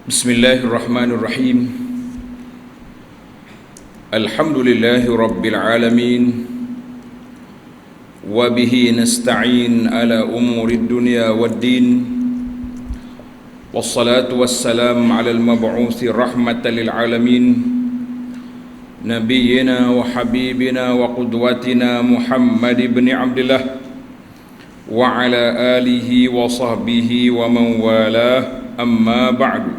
Bismillahirrahmanirrahim. Alhamdulillahi rabbil alamin. Wa bihi nasta'in ala umurid dunya waddin. Wassalatu wassalam ala al-mab'uthi rahmatan lil alamin. Nabiyyina wa habibina wa qudwatina Muhammad ibn Abdullah wa ala alihi wa sahbihi wa man walah, amma ba'du.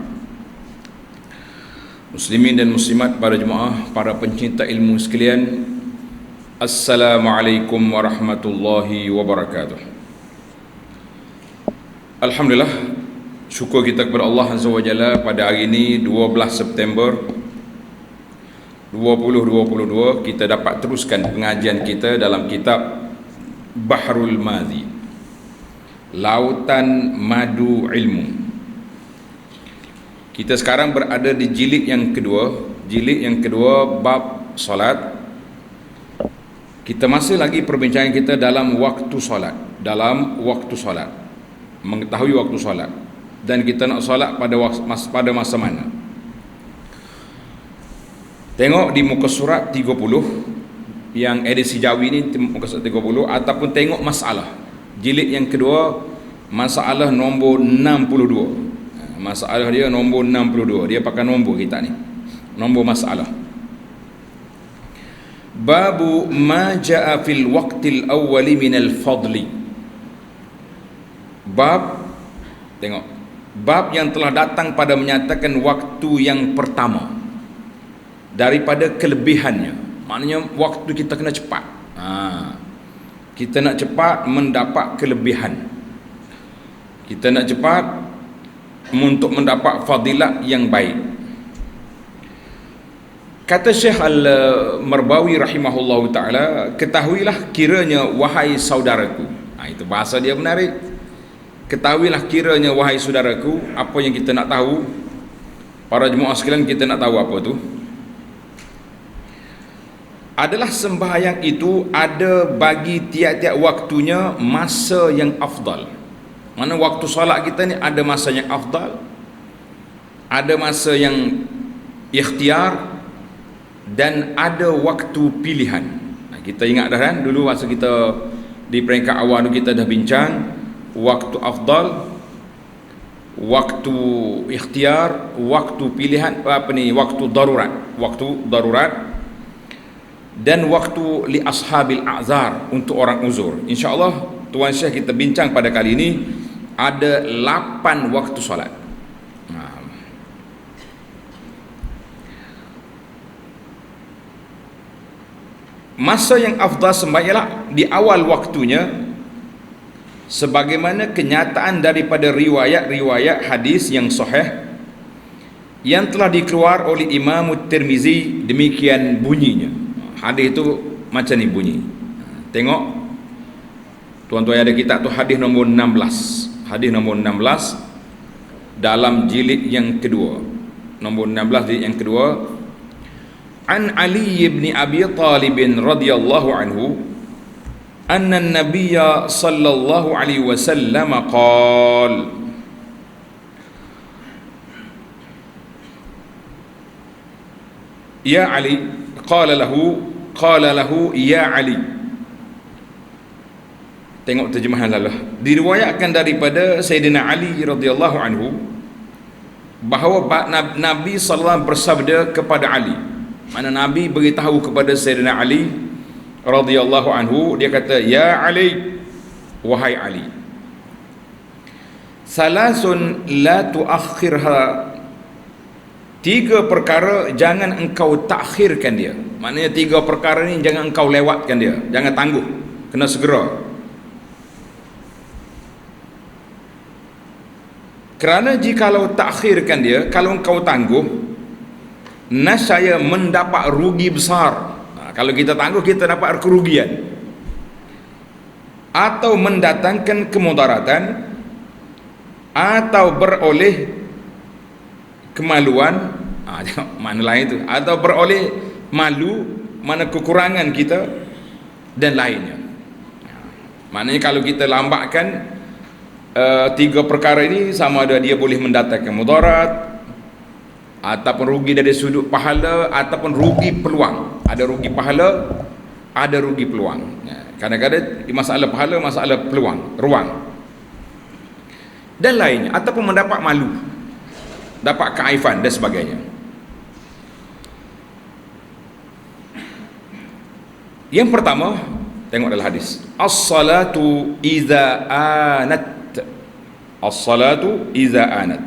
Muslimin dan muslimat, para jemaah, para pencinta ilmu sekalian, Assalamualaikum warahmatullahi wabarakatuh. Alhamdulillah, syukur kita kepada Allah Azza wa Jalla pada hari ini 12 September 2022 kita dapat teruskan pengajian kita dalam kitab Bahrul Madhi, Lautan Madu Ilmu. Kita sekarang berada di jilid yang kedua, bab solat. Kita masih lagi perbincangan kita dalam waktu solat, mengetahui waktu solat, dan kita nak solat pada masa mana. Tengok di muka surat 30 yang edisi Jawi ni, muka surat 30, ataupun tengok masalah jilid yang kedua, masalah nombor 62. Masalah dia nombor 62. Dia pakai nombor kita ni, nombor masalah. Babu ma jaa fil waqtil awwali minal fadli. Tengok, bab yang telah datang pada menyatakan waktu yang pertama daripada kelebihannya. Maknanya waktu kita kena cepat. Kita nak cepat mendapat kelebihan. Kita nak cepat untuk mendapat fadilat yang baik. Kata Syekh Al-Marbawi rahimahullahu ta'ala, ketahuilah kiranya wahai saudaraku. Itu bahasa dia menarik. Ketahuilah kiranya wahai saudaraku. Apa yang kita nak tahu, para jemaah sekalian, kita nak tahu apa tu? Adalah sembahyang itu ada bagi tiap-tiap waktunya masa yang afdal. Mana waktu solat kita ni ada masa yang afdal, ada masa yang ikhtiar, dan ada waktu pilihan. Kita ingat dah kan, dulu masa kita di peringkat awal tu kita dah bincang waktu afdal, waktu ikhtiar, waktu pilihan, waktu darurat, dan waktu li ashabil a'zar, untuk orang uzur. InsyaAllah Tuan Syekh kita bincang pada kali ini ada 8 waktu solat. Masa yang afdal sembahyang di awal waktunya, sebagaimana kenyataan daripada riwayat hadis yang sahih yang telah dikeluar oleh Imam Tirmizi. Demikian bunyinya. Hadis itu macam ni bunyi. Tengok tuan-tuan, ada kitab tu, hadis nombor 16. Hadis nombor 16 dalam jilid yang kedua. Nombor 16 jilid yang kedua. An Ali ibn Abi Talib radhiyallahu anhu anna an-nabiyya sallallahu alaihi wasallam qala ya Ali, qala lahu ya Ali. Tengok terjemahan lalah. Diriwayatkan daripada Sayyidina Ali radhiyallahu anhu bahawa Nabi sallallahu bersabda kepada Ali. Mana Nabi beritahu kepada Sayyidina Ali radhiyallahu anhu, dia kata, ya Ali, wahai Ali, salasun la tuakhirha, 3 perkara jangan engkau takhirkan dia. Maknanya 3 perkara ni jangan engkau lewatkan dia, jangan tangguh, kena segera. Kerana jikalau takhirkan dia, kalau engkau tangguh, nasaya mendapat rugi besar. Kalau kita tangguh, kita dapat kerugian, atau mendatangkan kemudaratan, atau beroleh kemaluan. Mana lain tu, atau beroleh malu, mana kekurangan kita, dan lainnya. Maknanya kalau kita lambatkan 3 perkara ini, sama ada dia boleh mendatangkan mudarat, ataupun rugi dari sudut pahala, ataupun rugi peluang. Ada rugi pahala, ada rugi peluang. Kadang-kadang masalah pahala, masalah peluang, ruang dan lainnya, ataupun mendapat malu, dapat keaifan dan sebagainya. Yang pertama, tengok dalam hadis, as-salatu iza anat, as-salatu iza anat,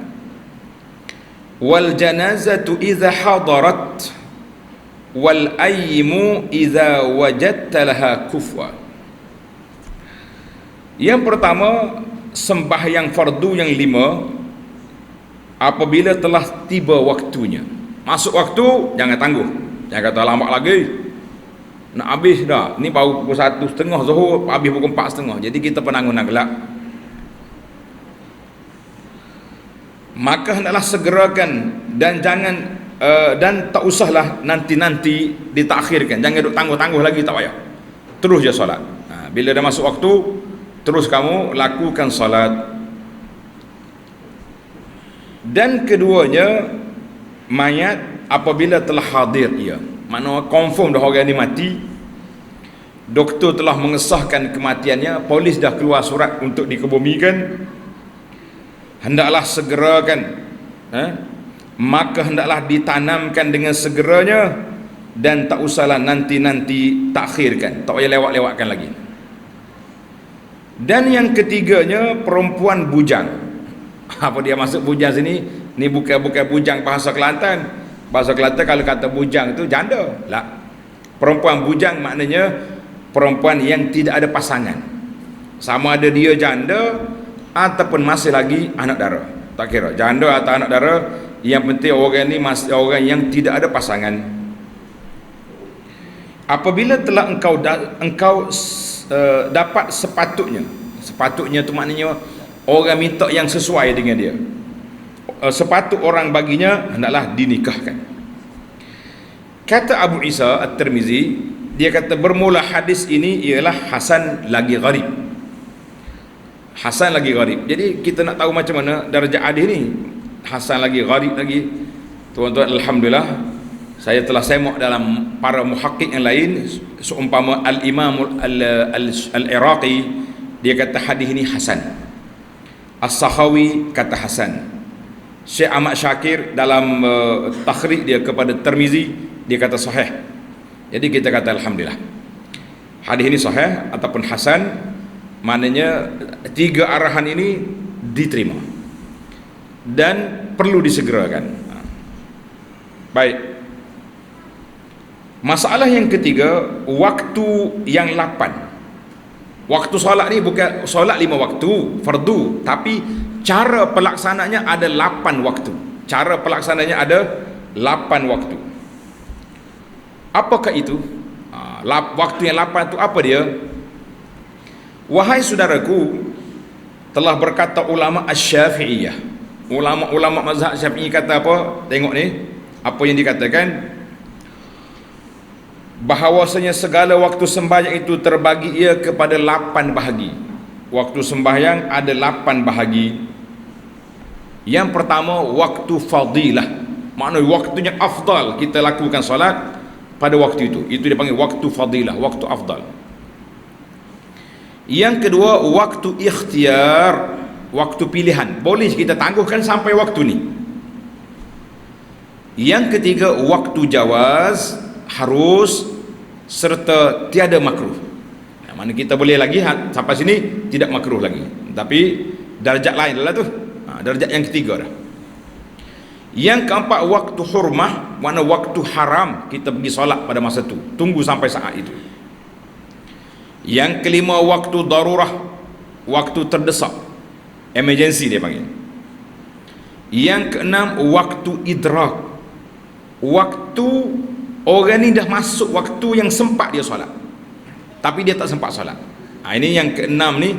wal janazatu iza hadarat, wal ayyimu iza wajadta laha kufwa. Yang pertama, sembahyang fardu yang 5 apabila telah tiba waktunya. Masuk waktu, jangan tangguh, jangan kata lambat lagi, nak habis dah, ni baru pukul 1:30 Zuhur, habis pukul 4:30. Jadi kita penanggung nak gelap. Maka hendaklah segerakan, dan jangan dan tak usahlah nanti-nanti ditakhirkan. Jangan duk tangguh-tangguh lagi, tak payah. Terus je solat. Bila dah masuk waktu, terus kamu lakukan solat. Dan keduanya, mayat apabila telah hadir ia, maknanya confirm dah orang ni mati, doktor telah mengesahkan kematiannya, polis dah keluar surat untuk dikebumikan, hendaklah segerakan, maka hendaklah ditanamkan dengan segeranya, dan tak usahlah nanti-nanti takhirkan, tak payah lewat-lewatkan lagi. Dan yang ketiganya, perempuan bujang. Apa dia masuk bujang sini? Ni bukan bujang bahasa Kelantan. Bahasa Kelantan kalau kata bujang tu janda lah. Perempuan bujang maknanya perempuan yang tidak ada pasangan, sama ada dia janda ataupun masih lagi anak dara, tak kira janda atau anak dara, yang penting orang ni masih orang yang tidak ada pasangan. Apabila telah engkau dapat sepatutnya tu maknanya orang minta yang sesuai dengan dia, sepatut orang baginya, hendaklah dinikahkan. Kata Abu Isa At-Tirmizi, dia kata bermula hadis ini ialah hasan lagi gharib. Hasan lagi gharib. Jadi kita nak tahu macam mana darjah hadis ni, hasan lagi gharib lagi. Tuan-tuan, alhamdulillah, saya telah semak dalam para muhakkik yang lain, seumpama Al-Imam Al-Iraqi, dia kata hadis ini hasan. As-Sakhawi kata hasan. Syekh Ahmad Syakir dalam takhrij dia kepada Tirmizi, dia kata sahih. Jadi kita kata alhamdulillah, hadis ini sahih ataupun hasan, maknanya tiga arahan ini diterima dan perlu disegerakan. Baik, masalah yang ketiga, waktu yang 8. Waktu solat ni bukan solat 5 waktu fardu, tapi cara pelaksananya ada 8 waktu. Cara pelaksananya ada 8 waktu. Apakah itu? Waktu yang 8 itu apa dia? Wahai saudaraku, telah berkata ulama Asy-Syafi'iyah. Ulama mazhab Syafi'i kata apa? Tengok ni, apa yang dikatakan, bahawasanya segala waktu sembahyang itu terbagi ia kepada 8 bahagi. Waktu sembahyang ada 8 bahagi. Yang pertama, waktu fadilah, maknanya waktunya afdal kita lakukan solat pada waktu itu dipanggil waktu fadilah, waktu afdal. Yang kedua, waktu ikhtiar, waktu pilihan, boleh kita tangguhkan sampai waktu ni. Yang ketiga, waktu jawaz, harus, serta tiada makruh. Mana kita boleh lagi sampai sini tidak makruh lagi, tapi darjat lain lah tu. Darjat yang ketiga dah. Yang keempat, waktu hurmah, mana waktu haram kita pergi solat pada masa tu, tunggu sampai saat itu. Yang kelima, waktu darurah, waktu terdesak, emergency dia panggil. Yang keenam, waktu idrak, waktu orang ni dah masuk waktu yang sempat dia solat tapi dia tak sempat solat. Ini yang keenam ni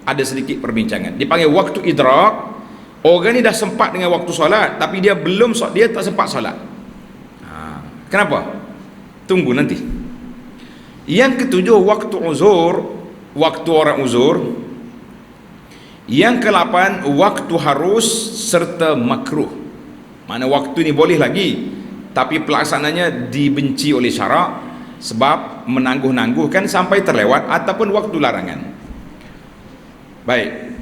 ada sedikit perbincangan. Dipanggil waktu idrak, orang ni dah sempat dengan waktu solat tapi dia belum solat, dia tak sempat solat. Kenapa? Tunggu nanti. Yang ketujuh, waktu uzur, waktu orang uzur. Yang ke-8, waktu harus serta makruh. Mana waktu ni boleh lagi, tapi pelaksananya dibenci oleh syarak sebab menangguh-nangguhkan sampai terlewat ataupun waktu larangan. Baik,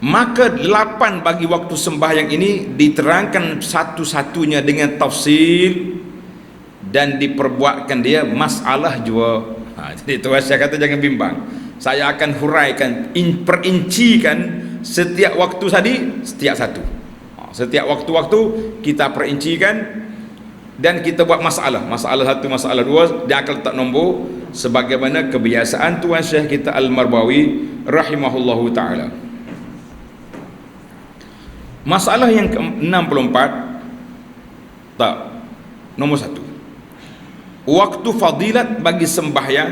maka 8 bagi waktu sembahyang ini diterangkan satu-satunya dengan tafsil dan diperbuatkan dia masalah jua. Jadi tuan saya kata jangan bimbang, saya akan huraikan, perincikan setiap waktu tadi, setiap satu. Setiap waktu-waktu kita perincikan dan kita buat masalah satu, masalah dua, dia akan letak nombor sebagaimana kebiasaan Tuan Syekh kita Al-Marbawi rahimahullahu ta'ala. Masalah yang ke-64, tak, nombor 1, waktu fadilat bagi sembahyang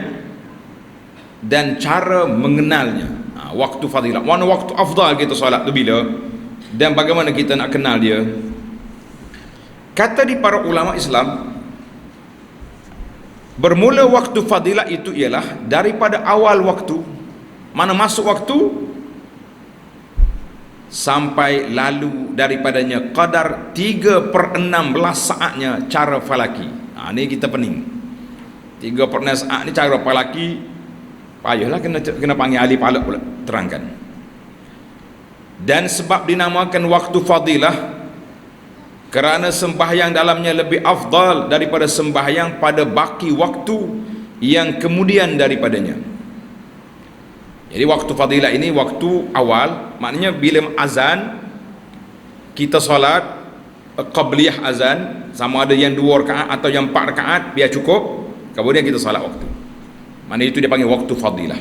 dan cara mengenalnya. Waktu fadilat, mana waktu afdal kita solat tu bila, dan bagaimana kita nak kenal dia. Kata di para ulama Islam, bermula waktu fadilat itu ialah daripada awal waktu, mana masuk waktu sampai lalu daripadanya qadar 3/16 saatnya cara falaki. Ni kita pening 3/16 saat ni cara falaki, payahlah kena panggil ahli falak pula terangkan. Dan sebab dinamakan waktu fadilah kerana sembahyang dalamnya lebih afdal daripada sembahyang pada baki waktu yang kemudian daripadanya. Jadi waktu fadilah ini waktu awal, maknanya bila azan kita solat qabliyah azan, sama ada yang 2 rakaat atau yang 4 rakaat biar cukup, kemudian kita solat waktu, mana itu dia panggil waktu fadilah.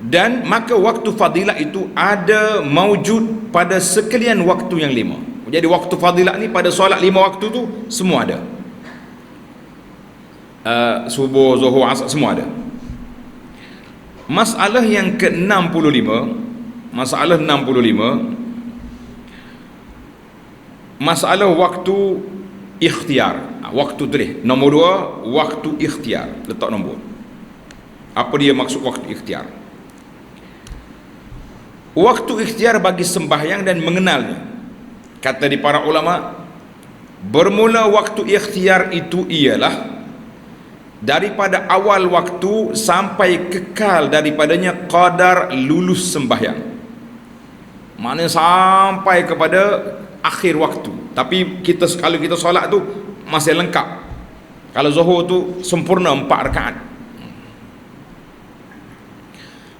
Dan maka waktu fadilah itu ada maujud pada sekalian waktu yang 5. Jadi waktu fadilah ni pada solat 5 waktu tu semua ada, subuh, zuhur, asar, semua ada. Masalah yang ke-65, masalah 65, masalah waktu ikhtiar. Waktu tu deh, nombor 2, waktu ikhtiar, letak nombor. Apa dia maksud waktu ikhtiar? Waktu ikhtiar bagi sembahyang dan mengenalnya, kata di para ulama, bermula waktu ikhtiar itu ialah daripada awal waktu sampai kekal daripadanya qadar lulus sembahyang, maknanya sampai kepada akhir waktu. Tapi kita kalau kita solat tu masih lengkap. Kalau zuhur tu sempurna 4 rakaat,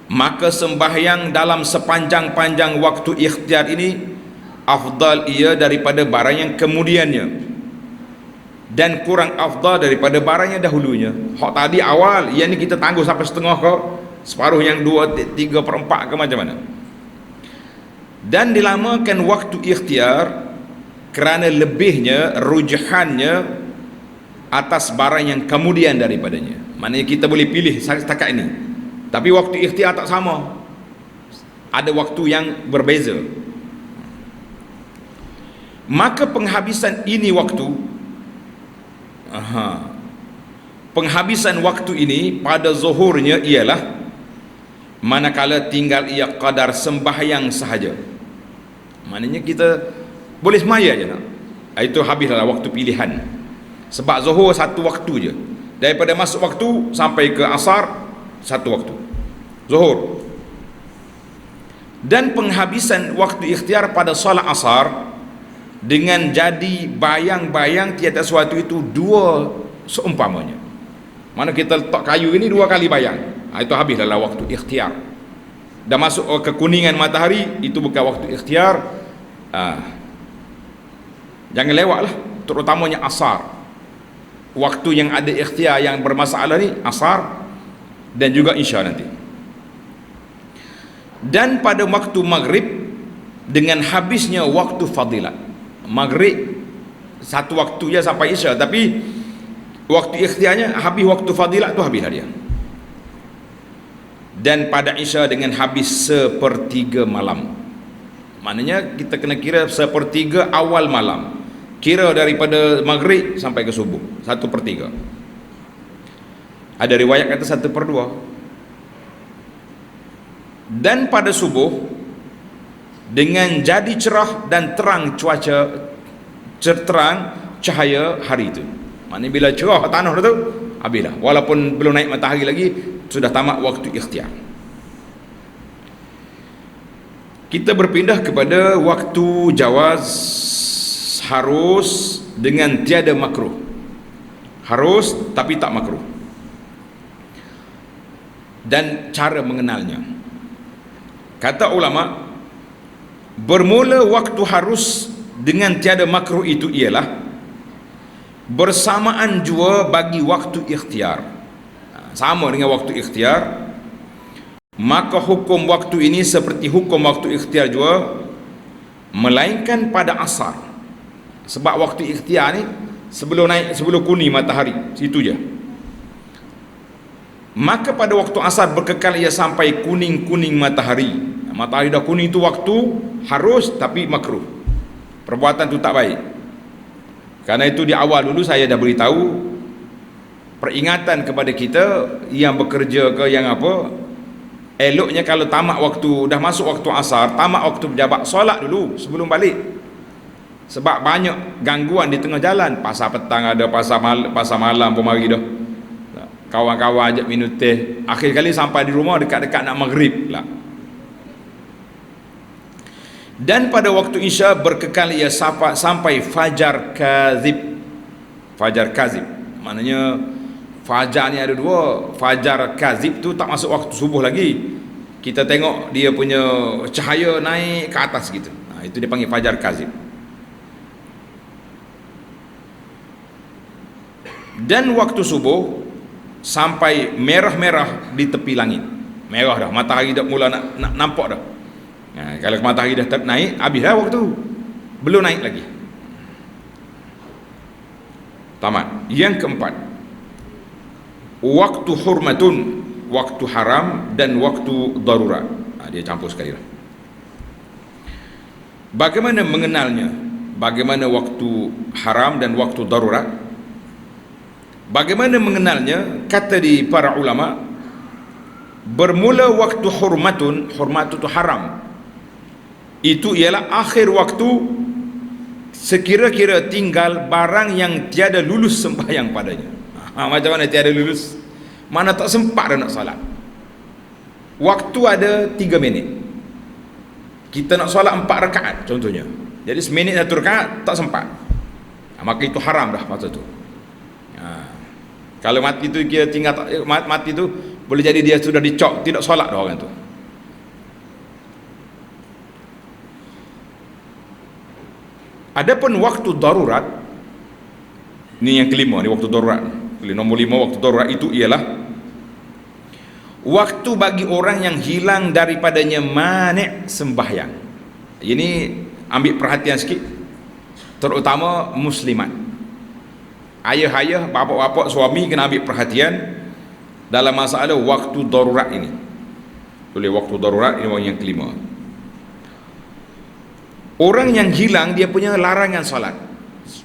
maka sembahyang dalam sepanjang-panjang waktu ikhtiar ini afdal ia daripada barang yang kemudiannya, dan kurang afdal daripada barang yang dahulunya. Hak tadi awal, yang ni kita tangguh sampai setengah ke separuh, yang 2/3/4 ke macam mana. Dan dilamakan waktu ikhtiar kerana lebihnya rujahannya atas barang yang kemudian daripadanya. Maknanya kita boleh pilih setakat ini, tapi waktu ikhtiar tak sama, ada waktu yang berbeza. Maka penghabisan ini waktu, penghabisan waktu ini pada zuhurnya ialah manakala tinggal ia qadar sembahyang sahaja. Maknanya kita boleh semaya je nak, itu habislah waktu pilihan. Sebab zuhur satu waktu je, daripada masuk waktu sampai ke asar satu waktu zuhur. Dan penghabisan waktu ikhtiar pada solat asar dengan jadi bayang-bayang tiada sesuatu itu 2 seumpamanya. Mana kita letak kayu ini 2 kali bayang, itu habislah waktu ikhtiar. Dah masuk ke kuningan matahari, itu bukan waktu ikhtiar. Jangan lewatlah, terutamanya asar. Waktu yang ada ikhtiar yang bermasalah ni asar dan juga isya nanti. Dan pada waktu maghrib dengan habisnya waktu fadilat. Maghrib satu waktu je sampai isya, tapi waktu ikhtiarnya habis waktu fadilat tu, habislah dia. Dan pada isya dengan habis 1/3 malam. Maknanya kita kena kira 1/3 awal malam, kira daripada maghrib sampai ke subuh 1/3. Ada riwayat kata 1/2. Dan pada subuh dengan jadi cerah dan terang cuaca, terang cahaya hari itu. Maknanya bila cerah tanah tu, habislah. Walaupun belum naik matahari lagi, sudah tamat waktu ikhtiar. Kita berpindah kepada waktu jawaz, harus dengan tiada makruh. Harus tapi tak makruh. Dan cara mengenalnya. Kata ulama, bermula waktu harus dengan tiada makruh itu ialah bersamaan jua bagi waktu ikhtiar. Sama dengan waktu ikhtiar, maka hukum waktu ini seperti hukum waktu ikhtiar jua, melainkan pada asar. Sebab waktu ikhtiar ni sebelum kuning matahari, situ je. Maka pada waktu asar berkekal ia sampai kuning-kuning matahari. Matahari dah kuning itu waktu harus tapi makruh. Perbuatan tu tak baik. Karena itu di awal dulu saya dah beritahu, peringatan kepada kita yang bekerja ke yang apa, eloknya kalau tamat waktu, dah masuk waktu asar, tamat waktu berjabat, solat dulu sebelum balik. Sebab banyak gangguan di tengah jalan. Pasar petang ada, pasar malam pun mari dah. Kawan-kawan ajak minum teh, akhir kali sampai di rumah dekat-dekat nak maghrib lah. Dan pada waktu isya berkekal ia sampai fajar kazib. Fajar kazib maknanya fajar ni ada dua. Fajar kazib tu tak masuk waktu subuh lagi, kita tengok dia punya cahaya naik ke atas gitu. Itu dia panggil fajar kazib. Dan waktu subuh sampai merah-merah di tepi langit. Merah dah, matahari dah mula nak nampak dah. Kalau matahari dah naik, habis dah waktu. Belum naik lagi. Tamat. Yang keempat, waktu hurmatun, waktu haram dan waktu darurat. Dia campur sekali lah. Bagaimana mengenalnya? Bagaimana waktu haram dan waktu darurat? Bagaimana mengenalnya? Kata di para ulama, bermula waktu hurmatun, hurmat itu haram, itu ialah akhir waktu sekira-kira tinggal barang yang tiada lulus sembahyang padanya. Macam mana tiada lulus? Mana tak sempat dah nak salat. Waktu ada 3 minit, kita nak solat 4 rakaat contohnya, jadi seminit 1 rakaat tak sempat, maka itu haram dah masa tu. Kalau mati tu kira tinggal mati tu, boleh jadi dia sudah dicok, tidak solat dah orang tu. Adapun waktu darurat, ni yang kelima, ni waktu darurat. Nombor 5 waktu darurat itu ialah waktu bagi orang yang hilang daripadanya mani' sembahyang. Ini ambil perhatian sikit, terutama muslimat. Ayah-ayah, bapak-bapak, suami kena ambil perhatian dalam masalah waktu darurat ini. Oleh waktu darurat ini yang kelima. Orang yang hilang dia punya larangan salat,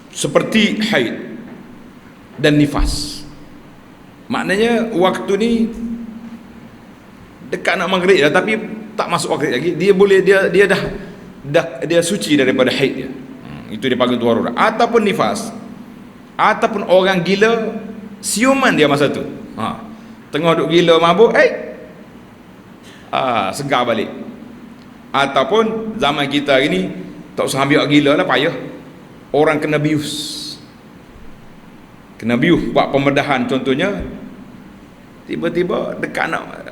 seperti haid dan nifas. Maknanya waktu ni dekat nak maghrib dah, tapi tak masuk maghrib lagi, dia boleh dia dah dia suci daripada haid dia. Itu dipanggil darurat. Ataupun nifas, ataupun orang gila, siuman dia masa tu. Tengah duk gila mabuk, segar balik. Ataupun zaman kita hari ni tak usah ambil gila lah, payah. Orang kena bius, buat pembedahan contohnya, tiba-tiba dekat nak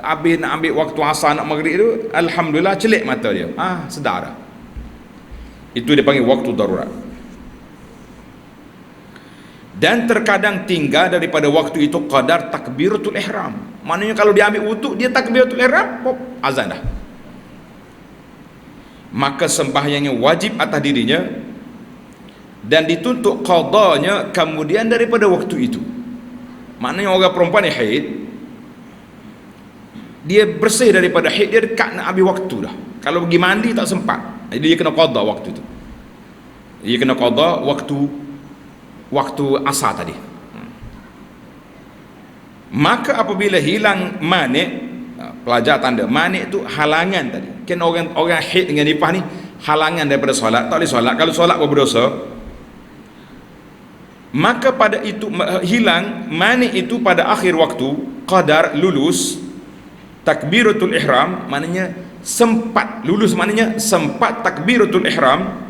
ambil waktu asar nak maghrib tu, alhamdulillah celik mata dia, sedar dah. Itu dia panggil waktu darurat. Dan terkadang tinggal daripada waktu itu qadar takbiratul ihram. Maknanya kalau dia ambil wudu, dia takbiratul ihram, azan dah. Maka sembahyangnya wajib atas dirinya dan dituntut qadanya kemudian daripada waktu itu. Maknanya orang perempuan yang haid, dia bersih daripada haid, dia dekat nak ambil waktu dah. Kalau pergi mandi tak sempat, jadi dia kena qada waktu itu. Dia kena qada waktu asar tadi. Maka apabila hilang mani', pelajar tanda mani' itu halangan tadi. Kan orang haid dengan nifas ni halangan daripada solat, tak boleh solat. Kalau solat berdosa, maka pada itu hilang mani itu pada akhir waktu, qadar lulus takbiratul ihram, maknanya sempat lulus, maknanya sempat takbiratul ihram,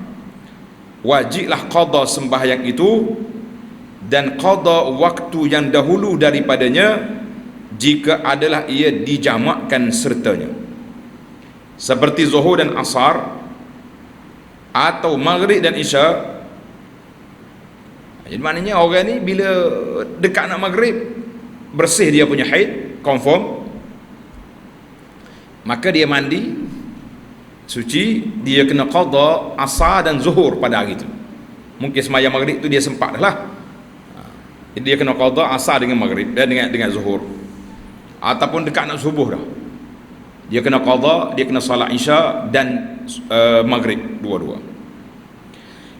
wajiblah qada sembahyang itu dan qada waktu yang dahulu daripadanya jika adalah ia dijamakkan sertanya, seperti zuhur dan asar atau maghrib dan isya. Jadi maknanya orang ni bila dekat nak maghrib, bersih dia punya haid, confirm, maka dia mandi suci, dia kena qada asar dan zuhur pada hari itu. Mungkin sembahyang maghrib tu dia sempat dah lah, dia kena qada asar dengan maghrib dengan zuhur, ataupun dekat nak subuh dah, dia kena qada, dia kena salat isya dan maghrib dua-dua.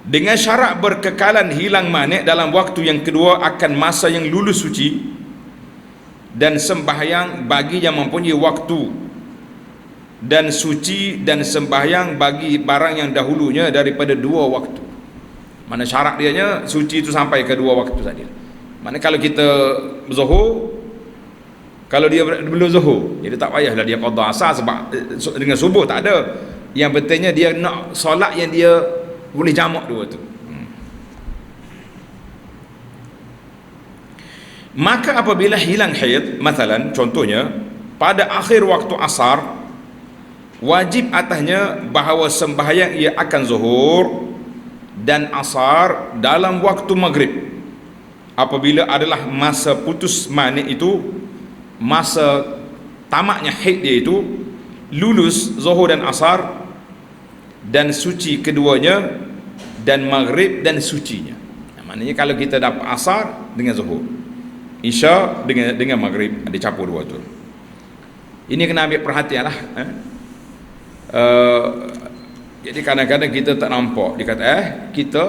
Dengan syarat berkekalan hilang mani dalam waktu yang kedua akan masa yang lulus suci, dan sembahyang bagi yang mempunyai waktu, dan suci dan sembahyang bagi barang yang dahulunya daripada dua waktu. Mana syarat dianya suci itu sampai ke dua waktu saja. Mana kalau kita zuhur, kalau dia belum zuhur, jadi tak payahlah dia qada asar sebab dengan subuh tak ada. Yang pentingnya dia nak solat yang dia boleh jamak dua tu. Maka apabila hilang haid, masalan contohnya pada akhir waktu asar, wajib atasnya bahawa sembahyang ia akan zuhur dan asar dalam waktu maghrib. Apabila adalah masa putus mani itu, masa tamaknya haid dia itu, lulus zuhur dan asar dan suci keduanya, dan maghrib dan sucinya. Maknanya kalau kita dapat asar dengan zuhur, isya dengan maghrib, dicampur dua tu. Ini kena ambil perhatian lah. Jadi kadang-kadang kita tak nampak, dia kata kita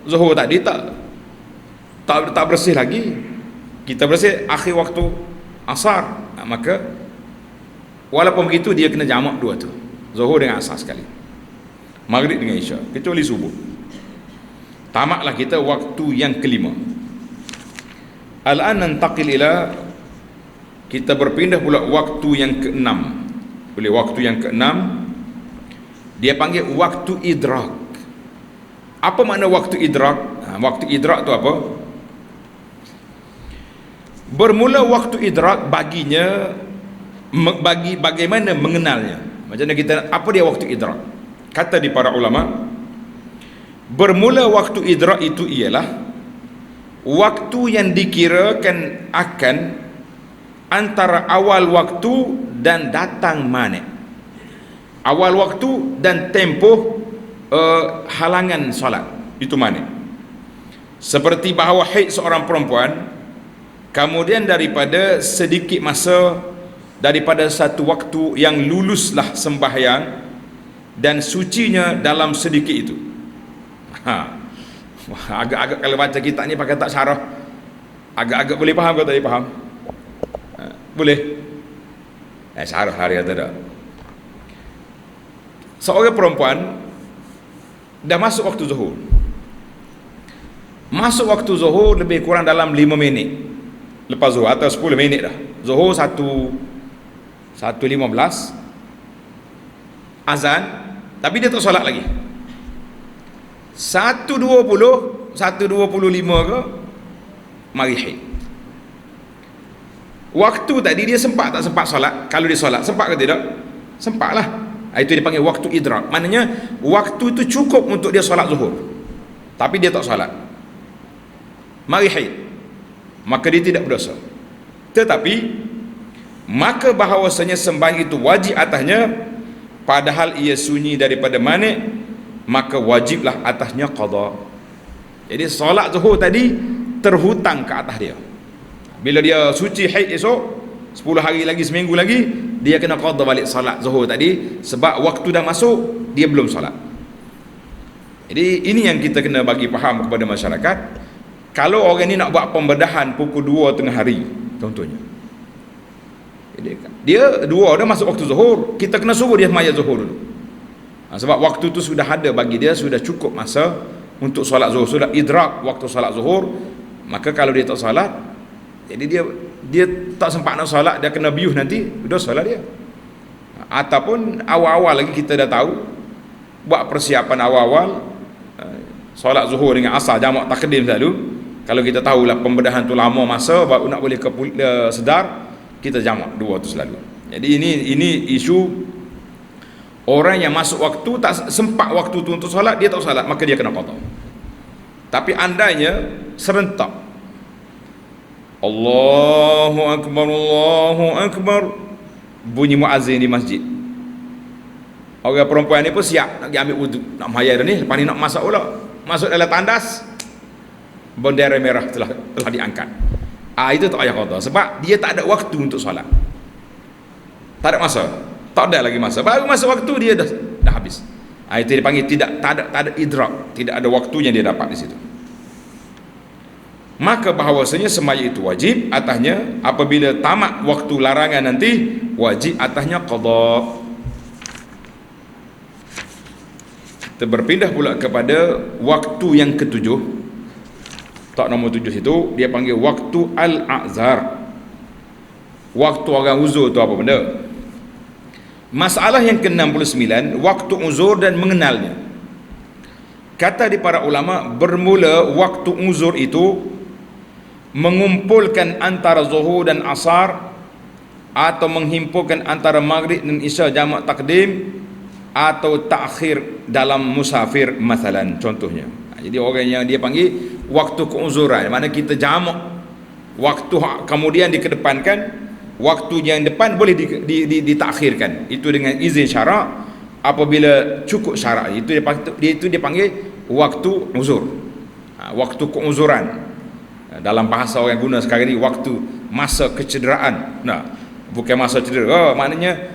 zuhur tadi tak bersih lagi, kita bersih akhir waktu asar, maka walaupun begitu dia kena jamak dua tu, zuhur dengan asar sekali, maghrib dengan isya, kecuali subuh. Tamaklah kita waktu yang kelima. Al-an nantaqil ila, kita berpindah pula waktu yang keenam. Boleh waktu yang keenam dia panggil waktu idrak. Apa makna waktu idrak? Waktu idrak tu apa? Bermula waktu idrak baginya, bagi bagaimana mengenalnya. Macam mana kita, apa dia waktu idrak? Kata di para ulama, bermula waktu idrak itu ialah waktu yang dikirakan akan antara awal waktu dan datang mani. Awal waktu dan tempoh halangan solat, itu mani. Seperti bahawa haid seorang perempuan, kemudian daripada sedikit masa, daripada satu waktu yang luluslah sembahyang dan sucinya dalam sedikit itu. Agak-agak kalau baca kitab ni pakai tak syarah, agak-agak boleh faham ke tak boleh faham? Boleh? Syarah hari atau tak? Seorang perempuan dah masuk waktu zuhur. Masuk waktu zuhur lebih kurang dalam 5 minit lepas zuhur, atau 10 minit dah. Zuhur 1:15 azan, tapi dia tak solat lagi. 1:20, 1:25 ke mari haid. Waktu tadi dia sempat tak sempat solat? Kalau dia solat, sempat ke tidak? Sempatlah. Itu dipanggil waktu idrak. Maknanya waktu itu cukup untuk dia solat zuhur, tapi dia tak solat, mari haid, maka dia tidak berdosa. Tetapi maka bahawasanya sembahyang itu wajib atasnya padahal ia sunyi daripada mani, maka wajiblah atasnya qada. Jadi solat zuhur tadi terhutang ke atas dia. Bila dia suci haid esok, 10 hari lagi, seminggu lagi, dia kena qada balik solat zuhur tadi, sebab waktu dah masuk, dia belum solat. Jadi ini yang kita kena bagi faham kepada masyarakat. Kalau orang ni nak buat pembedahan pukul 2 tengah hari contohnya, dia 2 dah masuk waktu zuhur, kita kena suruh dia sembahyang zuhur dulu. Sebab waktu tu sudah ada bagi dia, sudah cukup masa untuk solat zuhur, sudah idrak waktu solat zuhur. Maka kalau dia tak solat, jadi dia tak sempat nak solat, dia kena biuh nanti, sudah solat dia. Ataupun awal-awal lagi kita dah tahu, buat persiapan awal-awal, solat zuhur dengan asar jamak takdim selalu. Kalau kita tahulah pembedahan tu lama masa baru nak boleh sedar, kita jamak dua tu selalu. Jadi ini isu orang yang masuk waktu, tak sempat waktu tu untuk solat, dia tak solat, maka dia kena qada. Tapi andainya serentak, Allahu Akbar, bunyi muazzin di masjid, orang perempuan ni pun siap nak pergi ambil wudu, nak mayar dah ni, lepas ni nak masak pula, masuk dalam tandas, bendera merah telah diangkat. Itu tak payah qada, sebab dia tak ada waktu untuk solat, tak ada masa, tak ada lagi masa, baru masa waktu dia dah habis. Itu dipanggil tak ada idrak, tidak ada waktunya dia dapat di situ. Maka bahawasanya semaya itu wajib atasnya, apabila tamat waktu larangan nanti wajib atasnya qada. Kita berpindah pula kepada waktu yang ketujuh. Tak, nombor 7 itu dia panggil waktu al-a'zar. Waktu orang uzur tu apa benda? Masalah yang ke-69, waktu uzur dan mengenalnya. Kata di para ulama, bermula waktu uzur itu mengumpulkan antara zuhur dan asar, atau menghimpunkan antara maghrib dan isya jamak takdim, atau takhir dalam musafir masalan, contohnya. Jadi orang yang dia panggil waktu keuzuran, mana kita jamak waktu kemudian dikedepankan, waktu yang depan boleh ditakhirkan, itu dengan izin syarak apabila cukup syarak. Itu dia panggil waktu uzur, waktu keuzuran. Dalam bahasa orang guna sekarang ni, waktu masa kecederaan. Bukan masa cedera, maknanya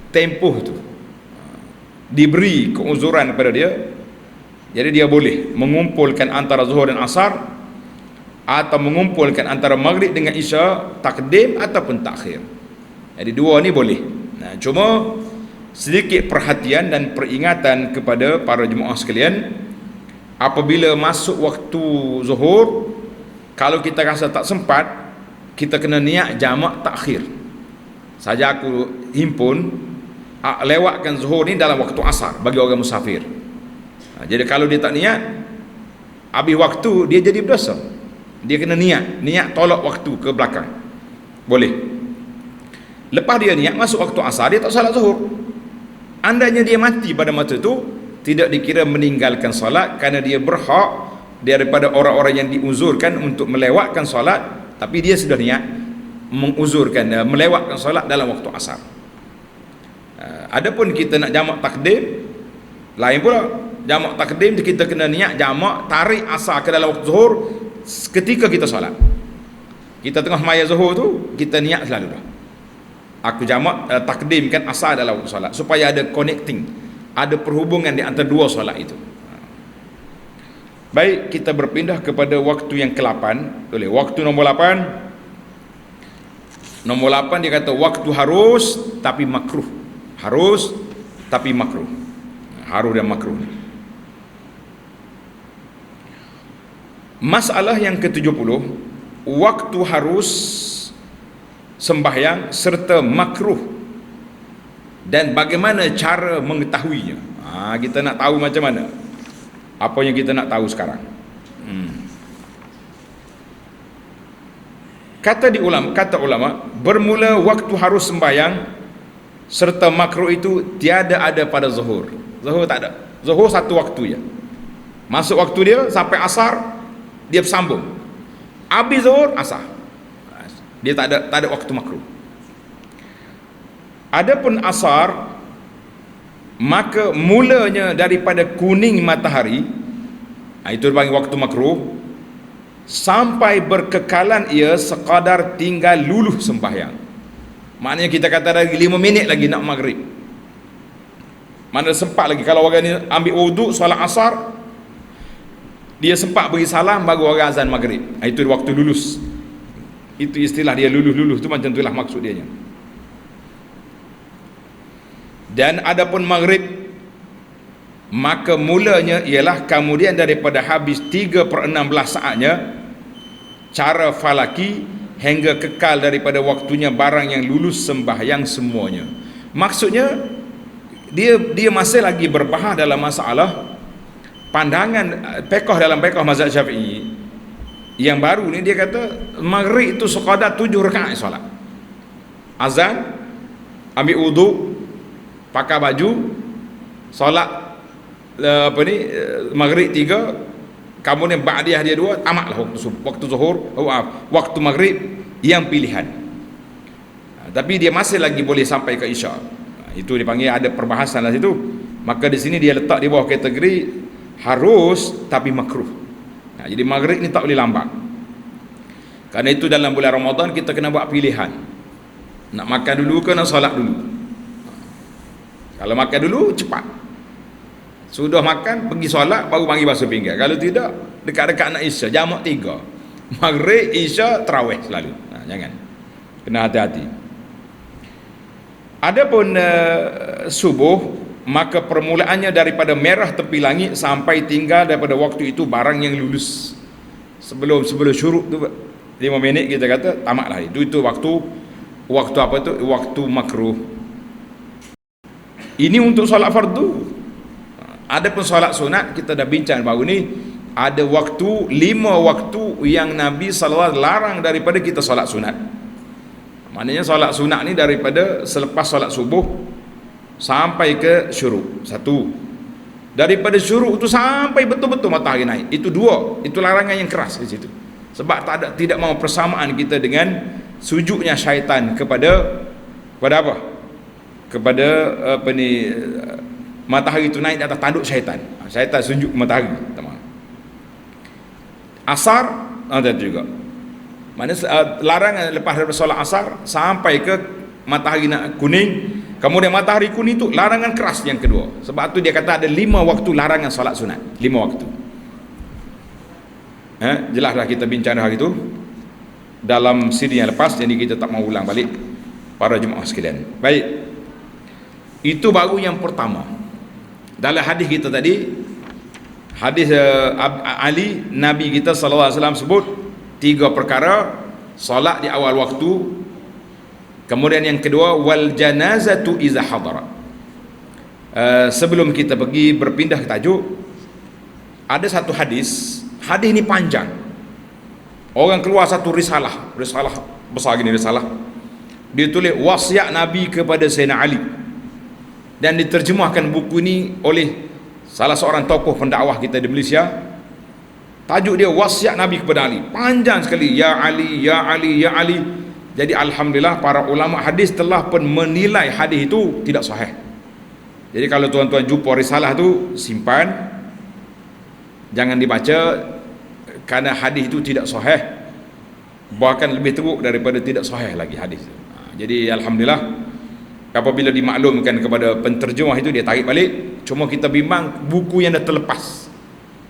tempoh tu diberi keuzuran kepada dia. Jadi dia boleh mengumpulkan antara zuhur dan asar, atau mengumpulkan antara maghrib dengan isya, takdim ataupun takhir. Jadi dua ni boleh. Cuma sedikit perhatian dan peringatan kepada para jemaah sekalian, apabila masuk waktu zuhur, kalau kita rasa tak sempat, kita kena niat jamak takhir. Saja aku himpun lewatkan zuhur ni dalam waktu asar bagi orang musafir. Jadi kalau dia tak niat, habis waktu dia jadi berdosa. Dia kena niat tolak waktu ke belakang. Boleh. Lepas dia niat masuk waktu asar, dia tak salat zuhur. Andainya dia mati pada masa itu, tidak dikira meninggalkan solat, kerana dia berhak daripada orang-orang yang diuzurkan untuk melewatkan solat, tapi dia sudah niat menguzurkan, melewatkan solat dalam waktu asar. Adapun kita nak jamak takdim, lain pula. Jamak takdim kita kena niat jamak tarik asar ke dalam waktu zuhur ketika kita solat. Kita tengah maya zuhur tu, kita niat selalu dah, aku jamak takdimkan asar dalam waktu solat, supaya ada connecting, ada perhubungan di antara dua solat itu. Baik, kita berpindah kepada waktu yang ke-8. Boleh, waktu nombor 8. Nombor 8 dia kata waktu harus tapi makruh. Harus tapi makruh. Harus dan makruh. Masalah yang ke-70, waktu harus sembahyang serta makruh dan bagaimana cara mengetahuinya. Kita nak tahu macam mana? Apa yang kita nak tahu sekarang? Kata ulama, bermula waktu harus sembahyang serta makruh itu tiada ada pada zuhur. Zuhur tak ada. Zuhur satu waktu je. Masuk waktu dia sampai asar, dia bersambung. Habis zuhur, asar. Dia tak ada waktu makruh. Adapun asar, maka mulanya daripada kuning matahari, itu dipanggil waktu makruh, sampai berkekalan ia sekadar tinggal luluh sembahyang. Maknanya kita kata lagi 5 minit lagi nak maghrib, mana sempat lagi. Kalau orang ni ambil wuduk solat asar, dia sempat beri salam baru orang azan maghrib, itu waktu lulus. Itu istilah dia, luluh-luluh tu macam itulah maksud dia nya. Dan adapun maghrib maka mulanya ialah kemudian daripada habis 3/16 saatnya cara falaki hingga kekal daripada waktunya barang yang lulus sembahyang semuanya. Maksudnya dia masih lagi berbahas dalam masalah pandangan fiqh dalam fiqh mazhab Syafi'i. Yang baru ni dia kata maghrib itu sekadar 7 rakaat solat. Azan, ambil wudu, pakai baju, solat maghrib 3, kemudian ba'diyah dia 2, tamatlah waktu zuhur, waktu maghrib yang pilihan. Tapi dia masih lagi boleh sampai ke isya. Itu dipanggil ada perbahasan di situ. Maka di sini dia letak di bawah kategori harus tapi makruh. Jadi maghrib ni tak boleh lambat. Karena itu dalam bulan Ramadan kita kena buat pilihan. Nak makan dulu ke nak solat dulu. Kalau makan dulu cepat. Sudah makan pergi solat baru panggil basuh pinggan. Kalau tidak dekat-dekat nak isya jamak 3. Maghrib, isya, tarawih selalu. Jangan. Kena hati-hati. Adapun subuh, maka permulaannya daripada merah tepi langit sampai tinggal daripada waktu itu barang yang lulus. Sebelum syuruk tu 5 minit kita kata tamatlah. Itu waktu apa tu? Waktu makruh. Ini untuk solat fardu. Adapun solat sunat kita dah bincang baru ni, ada 5 waktu yang Nabi SAW larang daripada kita solat sunat. Maknanya solat sunat ni daripada selepas solat subuh sampai ke syuruk. 1. Daripada syuruk tu sampai betul-betul matahari naik. Itu 2. Itu larangan yang keras di situ. Sebab tidak mahu persamaan kita dengan sujudnya syaitan kepada apa? Kepada matahari itu naik di atas tanduk syaitan. Syaitan sujud matahari. Asar ada juga. Maknanya larangan lepas daripada solat asar sampai ke matahari nak kuning. Kemudian matahari kuning tu larangan keras yang kedua. Sebab tu dia kata ada 5 waktu larangan solat sunat. 5 waktu. Jelaslah kita bincang hari itu dalam siri yang lepas, jadi kita tak mau ulang balik para jemaah sekalian. Baik. Itu baru yang pertama. Dalam hadis kita tadi, hadis Ali, Nabi kita sallallahu alaihi wasallam sebut 3 perkara: solat di awal waktu, kemudian yang kedua wal janazatu iza hadara. Sebelum kita pergi berpindah ke tajuk, ada satu hadis ni panjang. Orang keluar satu risalah besar gini risalah. Dia tulis wasiat Nabi kepada Sayyidina Ali. Dan diterjemahkan buku ini oleh salah seorang tokoh pendakwah kita di Malaysia. Tajuk dia wasiat Nabi kepada Ali. Panjang sekali, ya Ali, ya Ali, ya Ali. Jadi alhamdulillah para ulama hadis telah pun menilai hadis itu tidak sahih. Jadi kalau tuan-tuan jumpa risalah tu, simpan, jangan dibaca, kerana hadis itu tidak sahih, bahkan lebih teruk daripada tidak sahih lagi hadis. Jadi alhamdulillah apabila dimaklumkan kepada penterjemah itu, dia tarik balik. Cuma kita bimbang buku yang dah terlepas,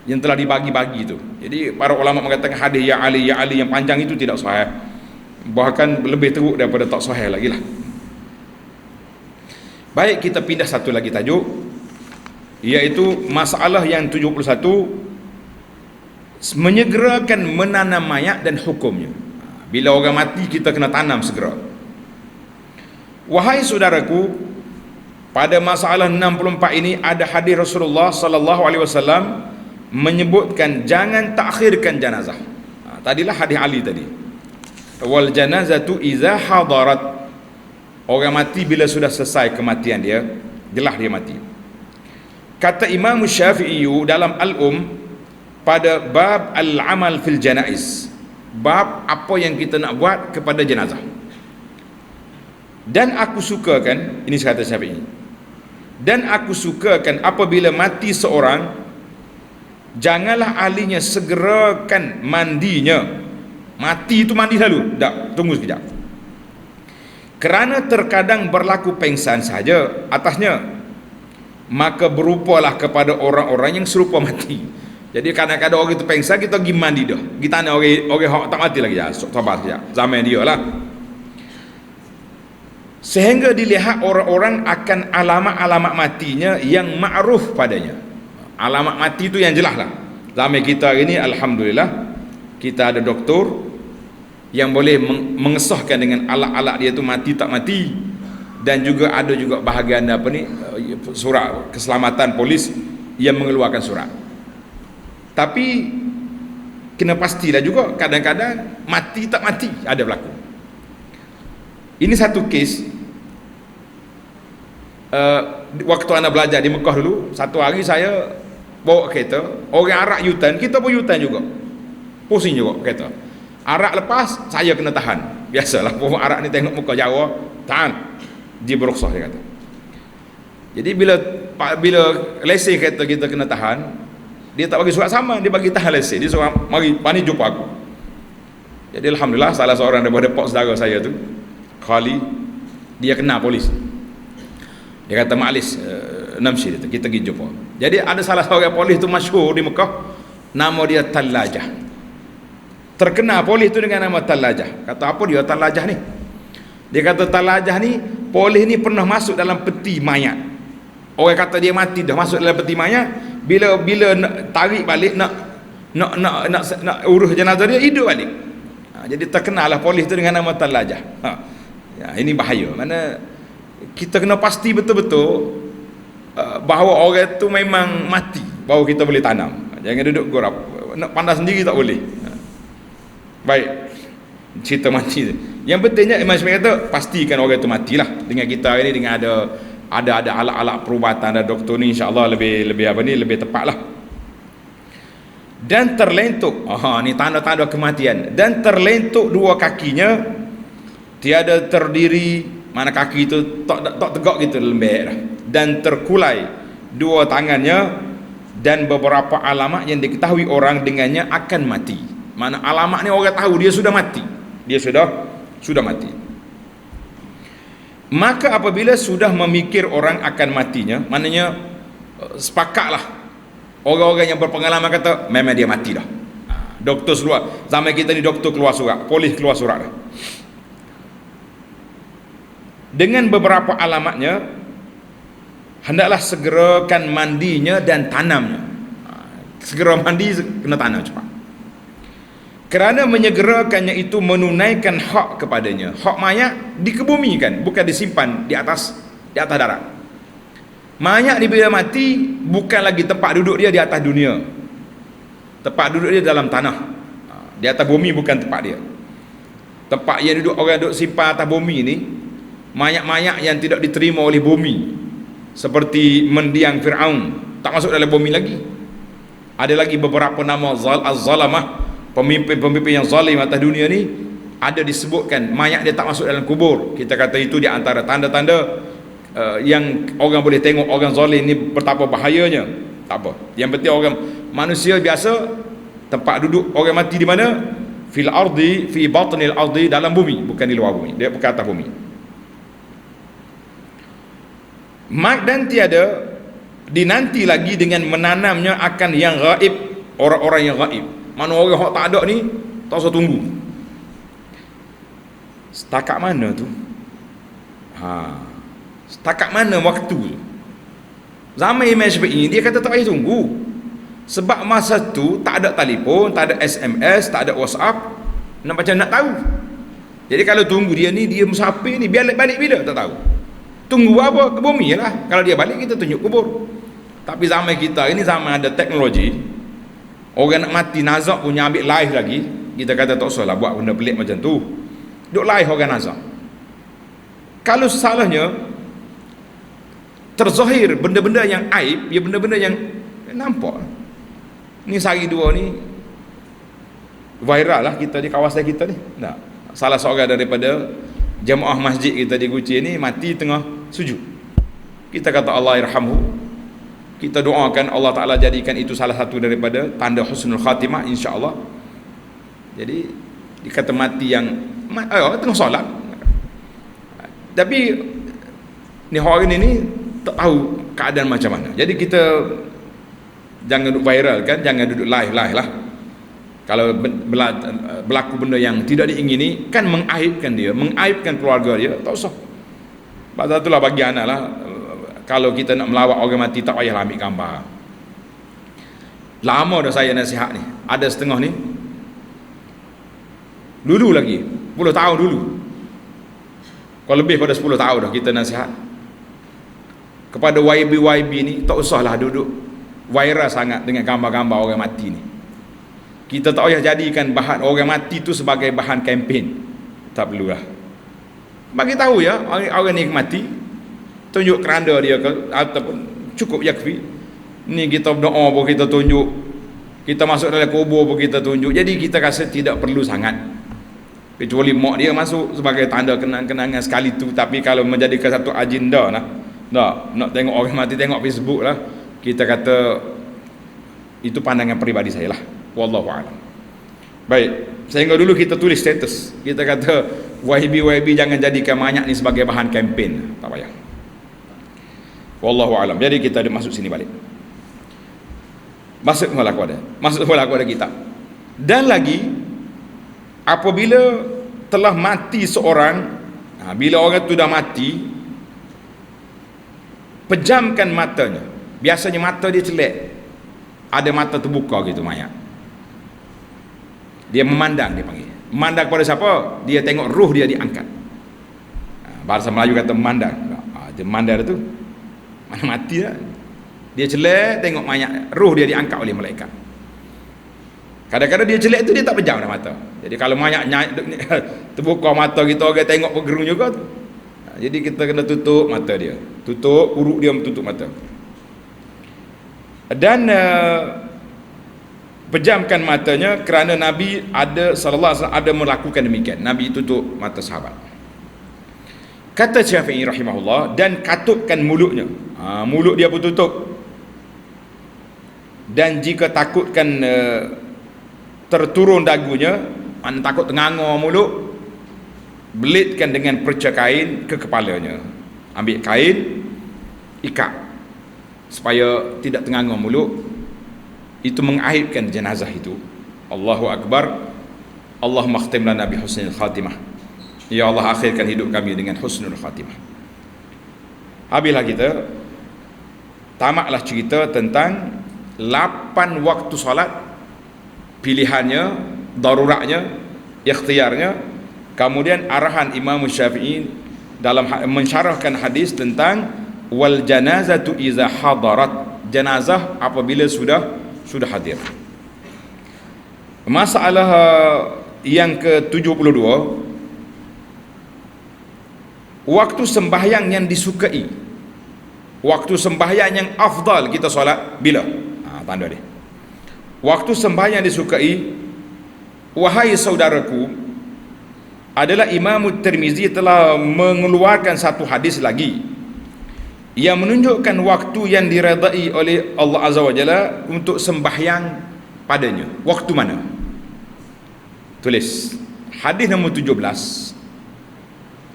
yang telah dibagi-bagi itu. Jadi para ulama mengatakan hadis ya Ali yang panjang itu tidak sahih, bahkan lebih teruk daripada tak sahih lagi lah. Baik, kita pindah satu lagi tajuk, iaitu masalah yang 71, menyegerakan menanam mayat dan hukumnya. Bila orang mati kita kena tanam segera. Wahai saudaraku, pada masalah 64 ini ada hadis Rasulullah sallallahu alaihi wasallam menyebutkan jangan takhirkan jenazah. Tadilah hadis Ali tadi. Wal janazatu iza hadarat. Orang mati bila sudah selesai kematian dia, jelas dia mati. Kata Imam Syafi'i dalam pada bab al-amal fil janaiz, bab apa yang kita nak buat kepada jenazah. Dan aku sukakan, ini kata Syafi'i, dan aku sukakan apabila mati seorang, janganlah ahlinya segerakan mandinya. Mati itu mandi dulu, tak, tunggu sekejap. Kerana terkadang berlaku pengsan saja atasnya, maka berupalah kepada orang-orang yang serupa mati. Jadi kadang-kadang orang itu pengsan, kita pergi mandi dah. Kita nak orang tak mati lagi, ya, sabar saja, zaman dia lah. Sehingga dilihat orang-orang akan alamat-alamat matinya yang ma'ruf padanya. Alamat mati tu yang jelas lah. Zaman kita hari ni alhamdulillah kita ada doktor yang boleh mengesahkan dengan alat-alat dia tu mati tak mati, dan juga ada juga bahagian apa ni, surat keselamatan polis yang mengeluarkan surat. Tapi kena pastilah juga, kadang-kadang mati tak mati ada berlaku. Ini satu kes, waktu anda belajar di Mekah dulu, satu hari saya bawa kereta, orang Arab U-turn, kita pun U-turn juga, pusing juga kereta. Arab lepas, saya kena tahan. Biasalah orang Arab ni tengok muka Jawa, tahan, dia beruksah, dia kata. Jadi bila lesen kereta kita kena tahan, dia tak bagi surat sama, dia bagi tahan lesen. Dia suruh mari pani jumpa aku. Jadi alhamdulillah salah seorang daripada pak saudara saya tu, Khali, dia kena polis. Dia kata Ma'alis Namsi, kita pergi jumpa. Jadi ada salah seorang polis tu masyhur di Mekah, nama dia Tallajah. Terkenal polis tu dengan nama Tallajah. Kata apa dia Tallajah ni? Dia kata Tallajah ni, polis ni pernah masuk dalam peti mayat. Orang kata dia mati dah masuk dalam peti mayat, bila nak tarik balik, nak urus jenazah dia, hidup balik. Jadi terkenal lah polis tu dengan nama Tallajah. Ya, ini bahaya. Mana kita kena pasti betul-betul bahawa orang tu memang mati, baru kita boleh tanam. Jangan duduk gorap, nak pandai sendiri tak boleh. Baik, cerita mati tu. Yang pentingnya Imam Syafi'i kata pastikan orang tu matilah. Dengan kita ini, dengan ada alat-alat perubatan, ada doktor ni, insya-Allah lebih tepatlah. Dan terlentuk, ni tanda-tanda kematian. Dan terlentuk dua kakinya, tiada terdiri, mana kaki itu tak tegak gitu, lembek dah. Dan terkulai dua tangannya, dan beberapa alamat yang diketahui orang dengannya akan mati. Mana alamat ni orang tahu dia sudah mati. Dia sudah mati. Maka apabila sudah memikir orang akan matinya, maknanya sepakatlah orang-orang yang berpengalaman kata memang dia mati dah. Doktor keluar, zaman kita ni doktor keluar surat, polis keluar surat dah. Dengan beberapa alamatnya, hendaklah segerakan mandinya dan tanamnya. Segera mandi, kena tanam cepat. Kerana menyegerakannya itu menunaikan hak kepadanya. Hak mayat dikebumikan, bukan disimpan di atas darat. Mayat bila mati, bukan lagi tempat duduk dia di atas dunia. Tempat duduk dia dalam tanah. Di atas bumi bukan tempat dia. Tempat yang orang duduk simpan atas bumi ni, mayat-mayat yang tidak diterima oleh bumi, seperti mendiang Fir'aun, tak masuk dalam bumi lagi. Ada lagi beberapa nama az-zalamah, pemimpin-pemimpin yang zalim atas dunia ni, ada disebutkan mayat dia tak masuk dalam kubur. Kita kata itu di antara tanda-tanda yang orang boleh tengok orang zalim ni betapa bahayanya. Tak apa, yang penting orang manusia biasa, tempat duduk orang mati di mana? Fil ardi, fi batnil ardi, dalam bumi, bukan di luar bumi, dia bukan atas bumi. Dan tiada dinanti lagi dengan menanamnya akan yang gaib, orang-orang yang gaib. Mana orang yang tak ada ni, tak usah tunggu. Setakat mana tu? Setakat mana waktu tu? Zaman Imam Syafi'i, dia kata tak payah tunggu. Sebab masa tu tak ada telefon, tak ada SMS, tak ada WhatsApp. Macam nak tahu. Jadi kalau tunggu dia ni, dia musafir ni, biar balik bila tak tahu. Tunggu apa? Ke bumi lah. Kalau dia balik, kita tunjuk kubur. Tapi zaman kita ini zaman ada teknologi. Orang nak mati nazak punya ambil live lagi. Kita kata tak usah lah buat benda pelik macam tu. Duk live orang nazak. Kalau salahnya terzahir benda-benda yang aib, ya benda-benda yang nampak. Ni sehari dua ni viral lah kita di kawasan kita ni. Nah, salah seorang daripada jemaah masjid kita di Guci ni mati tengah sujud. Kita kata Allah irhamhu. Kita doakan Allah Ta'ala jadikan itu salah satu daripada tanda husnul khatimah, insya-Allah. Jadi dikata mati yang tengah solat. Tapi ni hari ni tak tahu keadaan macam mana. Jadi kita jangan duduk viral kan, jangan duduk live lah. Kalau berlaku benda yang tidak diingini, kan mengaibkan dia, mengaibkan keluarga dia, tak usah. Pasal itulah bagi anak lah, kalau kita nak melawat orang mati, tak payahlah ambil gambar. Lama dah saya nasihat ni. Ada setengah ni. Dulu lagi, 10 tahun dulu. Kalau lebih pada 10 tahun dah kita nasihat. Kepada YB ni, tak usahlah duduk viral sangat dengan gambar-gambar orang mati ni. Kita tak payah jadikan bahan orang mati tu sebagai bahan kempen. Tak perlulah. Bagi tahu ya, orang ni mati, tunjuk keranda dia ke, ataupun cukup yakfi. Ni kita berdoa pun kita tunjuk, kita masuk dalam kubur pun kita tunjuk. Jadi kita rasa tidak perlu sangat, kecuali mak dia masuk sebagai tanda kenang-kenangan sekali tu. Tapi kalau menjadikan satu agenda lah, nak tengok orang mati, tengok Facebook lah, kita kata itu pandangan peribadi saya lah, wallahu a'lam. Baik, sehingga dulu kita tulis status, kita kata YB jangan jadikan mayat ni sebagai bahan kempen, tak payah, wallahu a'lam. Jadi kita ada masuk sini balik, masuk kepada kitab. Dan lagi, apabila telah mati seorang, bila orang tu dah mati, pejamkan matanya. Biasanya mata dia celak, ada mata terbuka gitu mayat. Dia memandang, dia panggil. Memandang kepada siapa? Dia tengok ruh dia diangkat. Bahasa Melayu kata memandang. Dia memandang tu, mana mati dah. Dia celak, tengok mayat, ruh dia diangkat oleh malaikat. Kadang-kadang dia celak tu dia tak pejam dah mata. Jadi kalau mayat terbuka mata kita, orang tengok bergerung juga tu. Jadi kita kena tutup mata dia, tutup uruk dia, tutup mata. Dan pejamkan matanya kerana Nabi ada sallallahu alaihi wasallam ada melakukan demikian. Nabi tutup mata sahabat. Kata Syafi'i rahimahullah, dan katupkan mulutnya. Mulut dia pun tutup. Dan jika takutkan terturun dagunya, mana takut tenganga mulut, belitkan dengan perca kain ke kepalanya. Ambil kain, ikat supaya tidak tenganga mulut. Itu mengaibkan jenazah itu. Allahu Akbar. Allahumma khtim lana bi husnil khatimah. Ya Allah, akhirkan hidup kami dengan husnul khatimah. Habislah kita, tamatlah cerita tentang 8 waktu solat, pilihannya, daruratnya, ikhtiarnya. Kemudian arahan Imam Syafi'i dalam mensyarahkan hadis tentang wal janazatu iza hadarat, jenazah apabila sudah hadir. Masalah yang ke-72, waktu sembahyang yang disukai, waktu sembahyang yang afdal kita solat bila? Tanda dia. Waktu sembahyang disukai, wahai saudaraku, adalah Imam Tirmizi telah mengeluarkan satu hadis lagi yang menunjukkan waktu yang diredai oleh Allah Azza wa Jalla untuk sembahyang padanya. Waktu mana? Tulis hadis nombor 17.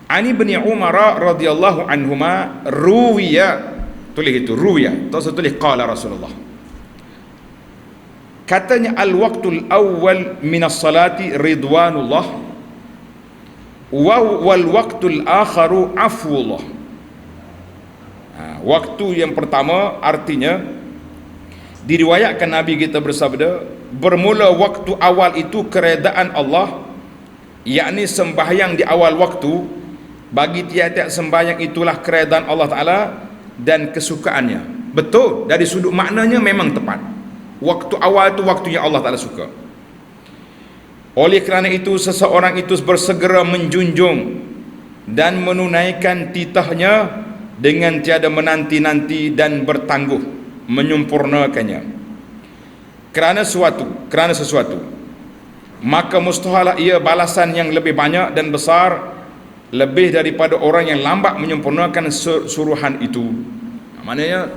Ani bin Umar radhiyallahu anhuma ruwiya, tulis itu ruwiya, tak usah tulis qala Rasulullah. Katanya al-waqtul awwal min as-salati ridwanullah wal waqtul akharu afwullah. Waktu yang pertama artinya diriwayatkan Nabi kita bersabda, bermula waktu awal itu keredaan Allah, yakni sembahyang di awal waktu, bagi tiap-tiap sembahyang itulah keredaan Allah Ta'ala dan kesukaannya. Betul, dari sudut maknanya memang tepat. Waktu awal itu waktu yang Allah Ta'ala suka. Oleh kerana itu seseorang itu bersegera menjunjung dan menunaikan titahnya dengan tiada menanti-nanti dan bertangguh menyempurnakannya kerana sesuatu, maka mustahalah ia balasan yang lebih banyak dan besar lebih daripada orang yang lambat menyempurnakan suruhan itu. Maknanya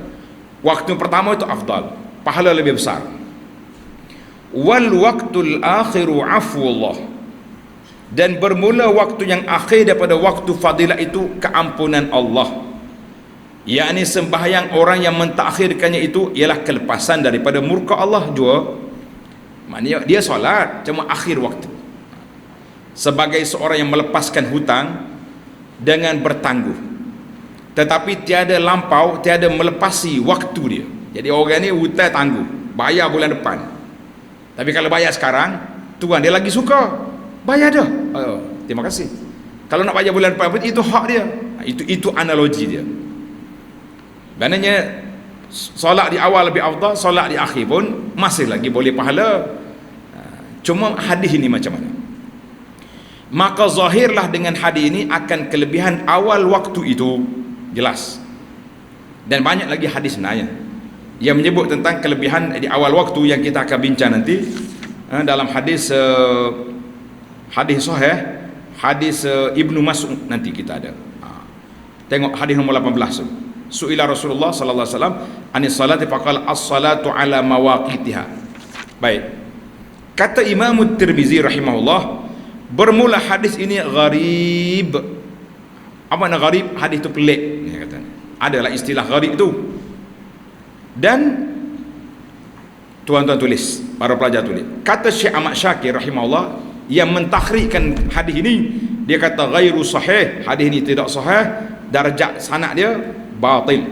waktu pertama itu afdal, pahala lebih besar. Wal waqtul akhiru afwullah, dan bermula waktu yang akhir daripada waktu fadilah itu keampunan Allah, yakni sembahyang orang yang mentakhirkannya itu ialah kelepasan daripada murka Allah jua. Maknanya dia solat cuma akhir waktu, sebagai seorang yang melepaskan hutang dengan bertangguh, tetapi tiada lampau, tiada melepasi waktu dia. Jadi orang ni hutang tangguh, bayar bulan depan. Tapi kalau bayar sekarang, tuan dia lagi suka, bayar dah. Terima kasih. Kalau nak bayar bulan depan pun itu hak dia. Itu analogi dia. Maknanya solat di awal lebih afdal, solat di akhir pun masih lagi boleh pahala. Cuma hadis ini macam mana? Maka zahirlah dengan hadis ini akan kelebihan awal waktu itu jelas. Dan banyak lagi hadis sebenarnya yang menyebut tentang kelebihan di awal waktu yang kita akan bincang nanti dalam hadis sahih, hadis Ibnu Mas'ud nanti kita ada. Tengok hadis nombor 18 tu. Su'ila Rasulullah sallallahu alaihi wasallam anis salati faqala as-salatu ala mawaqitiha. Baik. Kata Imam Tirmizi rahimahullah, bermula hadis ini gharib. Apa makna gharib? Hadis itu pelik, dia kata. Adalah istilah gharib itu. Dan tuan-tuan tulis, para pelajar tulis. Kata Syekh Ahmad Syakir rahimahullah yang mentakhrijkan hadis ini, dia kata ghairu sahih, hadis ini tidak sahih, darjat sanad dia batil.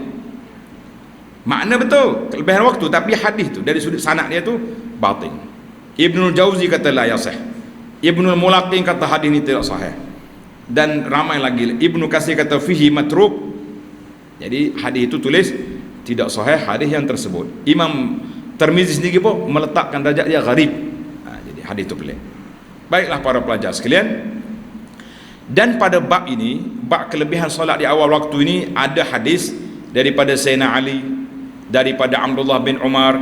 Makna betul kelebihan waktu, tapi hadis tu dari sudut sanad dia tu batil. Ibnul Jauzi kata la yasih. Ibnul Mulaqin kata hadis ini tidak sahih. Dan ramai lagi. Ibnu Katsir kata fihi matruk. Jadi hadis itu tulis tidak sahih hadis yang tersebut. Imam Tirmizi sendiri pun meletakkan darjat dia gharib. Jadi hadis itu pelik. Baiklah para pelajar sekalian. Dan pada bab ini, bab kelebihan solat di awal waktu ini, ada hadis daripada Sayyidina Ali, daripada Abdullah bin Umar,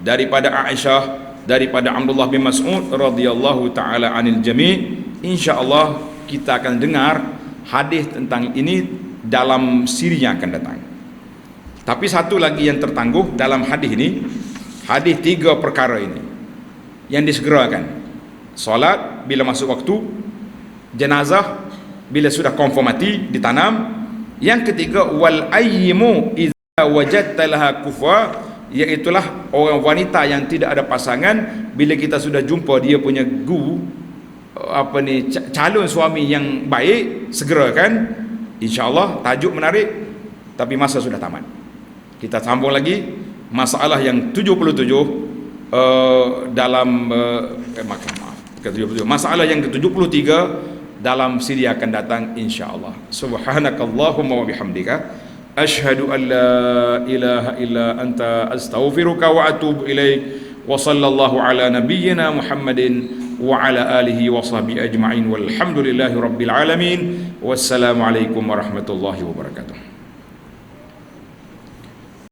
daripada Aisyah, daripada Abdullah bin Mas'ud radhiyallahu taala anil jami'. Insyaallah kita akan dengar hadis tentang ini dalam siri yang akan datang. Tapi satu lagi yang tertangguh dalam hadis ini, hadis 3 perkara ini yang disegerakan. Solat bila masuk waktu, jenazah bila sudah confirm mati ditanam. Yang ketiga wal ayyimu idza wajadta laha kufa, iaitulah orang wanita yang tidak ada pasangan, bila kita sudah jumpa dia punya calon suami yang baik, segerakan. InsyaAllah tajuk menarik, tapi masa sudah tamat. Kita sambung lagi masalah yang 77 dalam masalah yang ke-73 dalam siri akan datang insya-Allah. Subhanakallahumma wa bihamdika asyhadu an la ilaha illa anta astaghfiruka wa atubu ilaik. Wa sallallahu ala nabiyyina Muhammadin wa ala alihi wa sahbihi ajma'in walhamdulillahi rabbil alamin. Wassalamu alaikum warahmatullahi wabarakatuh.